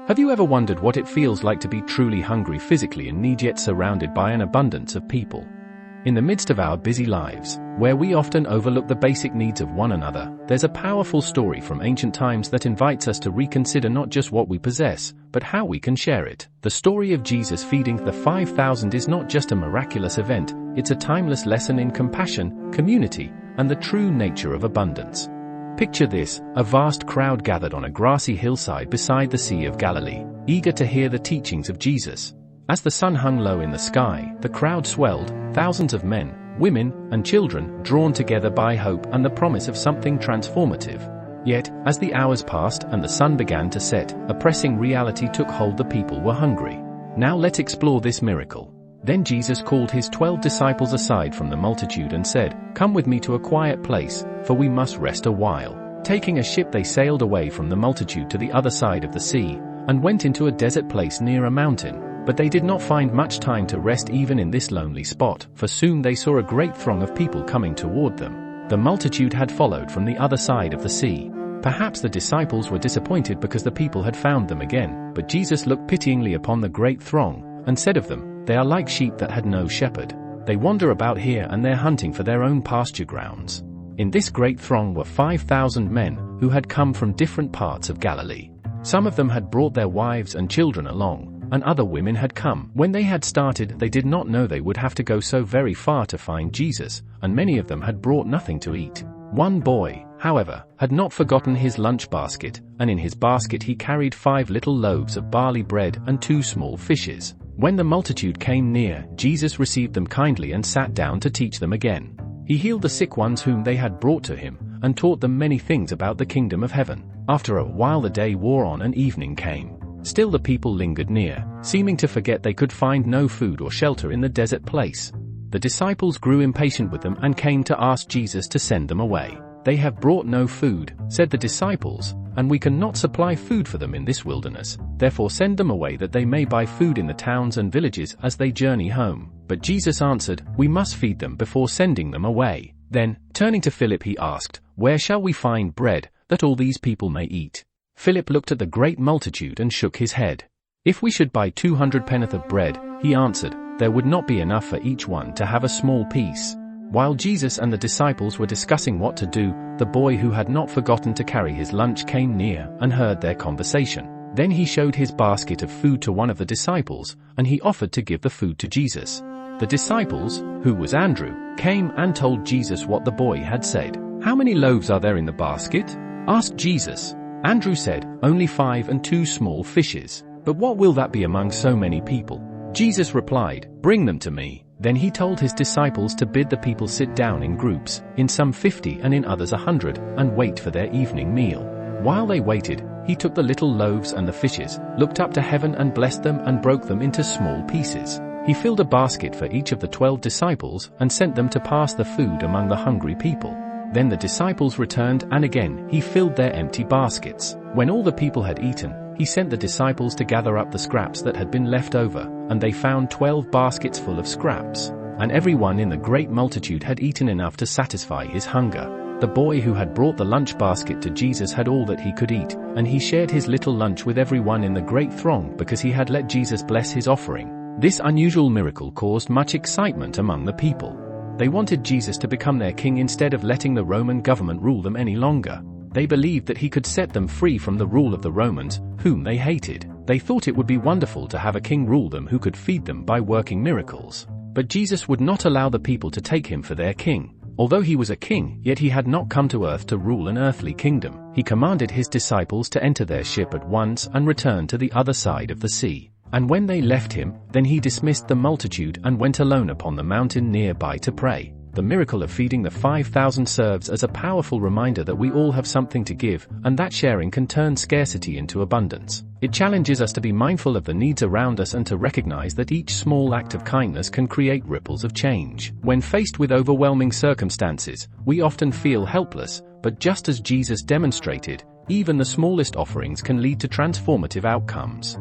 Have you ever wondered what it feels like to be truly hungry physically and need yet surrounded by an abundance of people? In the midst of our busy lives, where we often overlook the basic needs of one another, there's a powerful story from ancient times that invites us to reconsider not just what we possess, but how we can share it. The story of Jesus feeding the 5,000 is not just a miraculous event, it's a timeless lesson in compassion, community, and the true nature of abundance. Picture this: a vast crowd gathered on a grassy hillside beside the Sea of Galilee, eager to hear the teachings of Jesus. As the sun hung low in the sky, the crowd swelled, thousands of men, women, and children, drawn together by hope and the promise of something transformative. Yet, as the hours passed and the sun began to set, a pressing reality took hold: the people were hungry. Now let's explore this miracle. Then Jesus called his 12 disciples aside from the multitude and said, "Come with me to a quiet place, for we must rest a while." Taking a ship, they sailed away from the multitude to the other side of the sea, and went into a desert place near a mountain. But they did not find much time to rest even in this lonely spot, for soon they saw a great throng of people coming toward them. The multitude had followed from the other side of the sea. Perhaps the disciples were disappointed because the people had found them again, but Jesus looked pityingly upon the great throng, and said of them, "They are like sheep that had no shepherd. They wander about here and there hunting for their own pasture grounds." In this great throng were 5,000 men, who had come from different parts of Galilee. Some of them had brought their wives and children along, and other women had come. When they had started, they did not know they would have to go so very far to find Jesus, and many of them had brought nothing to eat. One boy, however, had not forgotten his lunch basket, and in his basket he carried 5 little loaves of barley bread and 2 small fishes. When the multitude came near, Jesus received them kindly and sat down to teach them again. He healed the sick ones whom they had brought to him, and taught them many things about the kingdom of heaven. After a while the day wore on and evening came. Still the people lingered near, seeming to forget they could find no food or shelter in the desert place. The disciples grew impatient with them and came to ask Jesus to send them away. "They have brought no food," said the disciples, "and we cannot supply food for them in this wilderness. Therefore send them away that they may buy food in the towns and villages as they journey home." But Jesus answered, "We must feed them before sending them away." Then, turning to Philip, he asked, "Where shall we find bread, that all these people may eat?" Philip looked at the great multitude and shook his head. "If we should buy 200 pennyworth of bread," he answered, "there would not be enough for each one to have a small piece." While Jesus and the disciples were discussing what to do, the boy who had not forgotten to carry his lunch came near and heard their conversation. Then he showed his basket of food to one of the disciples, and he offered to give the food to Jesus. The disciples, who was Andrew, came and told Jesus what the boy had said. "How many loaves are there in the basket?" asked Jesus. Andrew said, "Only 5 and 2 small fishes. But what will that be among so many people?" Jesus replied, "Bring them to me." Then he told his disciples to bid the people sit down in groups, in some 50 and in others 100, and wait for their evening meal. While they waited, he took the little loaves and the fishes, looked up to heaven and blessed them and broke them into small pieces. He filled a basket for each of the 12 disciples and sent them to pass the food among the hungry people. Then the disciples returned, and again he filled their empty baskets. When all the people had eaten, he sent the disciples to gather up the scraps that had been left over, and they found 12 baskets full of scraps. And everyone in the great multitude had eaten enough to satisfy his hunger. The boy who had brought the lunch basket to Jesus had all that he could eat, and he shared his little lunch with everyone in the great throng because he had let Jesus bless his offering. This unusual miracle caused much excitement among the people. They wanted Jesus to become their king instead of letting the Roman government rule them any longer. They believed that he could set them free from the rule of the Romans, whom they hated. They thought it would be wonderful to have a king rule them who could feed them by working miracles. But Jesus would not allow the people to take him for their king. Although he was a king, yet he had not come to earth to rule an earthly kingdom. He commanded his disciples to enter their ship at once and return to the other side of the sea. And when they left him, then he dismissed the multitude and went alone upon the mountain nearby to pray. The miracle of feeding the 5,000 serves as a powerful reminder that we all have something to give, and that sharing can turn scarcity into abundance. It challenges us to be mindful of the needs around us and to recognize that each small act of kindness can create ripples of change. When faced with overwhelming circumstances, we often feel helpless, but just as Jesus demonstrated, even the smallest offerings can lead to transformative outcomes.